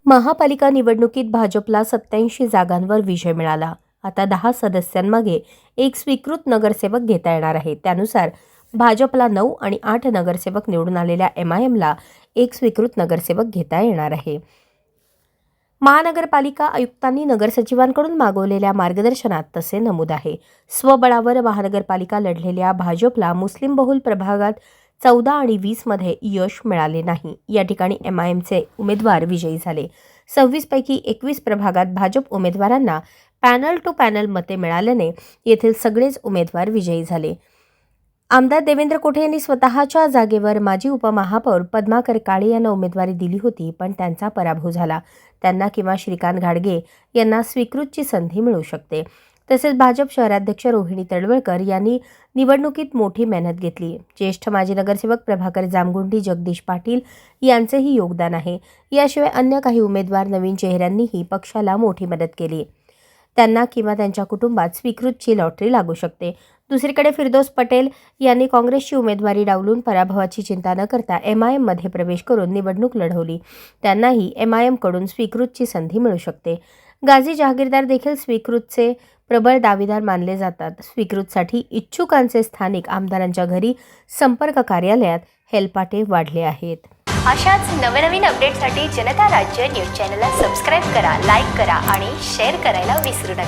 महापालिका निवडणुकीत भाजपला 87 जागांवर विजय मिळाला. आता 10 सदस्यांमागे एक स्वीकृत नगरसेवक घेता येणार आहे. त्यानुसार भाजपला 9 आणि 8 नगरसेवक निवडून आलेल्या MIMला एक स्वीकृत नगरसेवक घेता येणार आहे. महानगरपालिका आयुक्तांनी नगरसचिवांकडून मागवलेल्या मार्गदर्शनात तसे नमूद आहे. स्वबळावर महानगरपालिका लढलेल्या भाजपला मुस्लिम बहुल प्रभागात 14 आणि 20 मध्ये यश मिळाले नाही. या ठिकाणी MIMचे उमेदवार विजयी झाले. 26 पैकी 21 प्रभागात भाजप उमेदवारांना पॅनल टू पॅनल मते मिळाल्याने येथील सगळेच उमेदवार विजयी झाले. आमदार देवेंद्र कोठे यांनी स्वतःच्या जागेवर माजी उपमहापौर पद्माकर काळे यांना उमेदवारी दिली होती, पण त्यांचा पराभव झाला. त्यांना किंवा श्रीकांत घाडगे यांना स्वीकृतची संधी मिळू शकते. तसेच भाजप शहराध्यक्ष रोहिणी तडवळकर यांनी निवडणुकीत मोठी मेहनत घेतली. ज्येष्ठ माजी नगरसेवक प्रभाकर जामगुंडी, जगदीश पाटील यांचेही योगदान आहे. याशिवाय अन्य काही उमेदवार नवीन चेहऱ्यांनीही पक्षाला मोठी मदत केली. त्यांना किंवा त्यांच्या कुटुंबात स्वीकृतची लॉटरी लागू शकते. दुसरीकडे फिरदौस पटेल यांनी काँग्रेसची उमेदवारी डावलून पराभवाची चिंता न करता MIMमध्ये प्रवेश करून निवडणूक लढवली. त्यांनाही MIMकडून स्वीकृतची संधी मिळू शकते. गाझी जहागीरदार देखील स्वीकृतचे प्रबळ दावेदार मानले जातात. स्वीकृतसाठी इच्छुकांचे स्थानिक आमदारांच्या घरी संपर्क कार्यालयात हेलपाटे वाढले आहेत. अशाच नवनवीन अपडेटसाठी जनता राज्य न्यूज चॅनलला सबस्क्राईब करा, लाईक करा आणि शेअर करायला विसरू नका.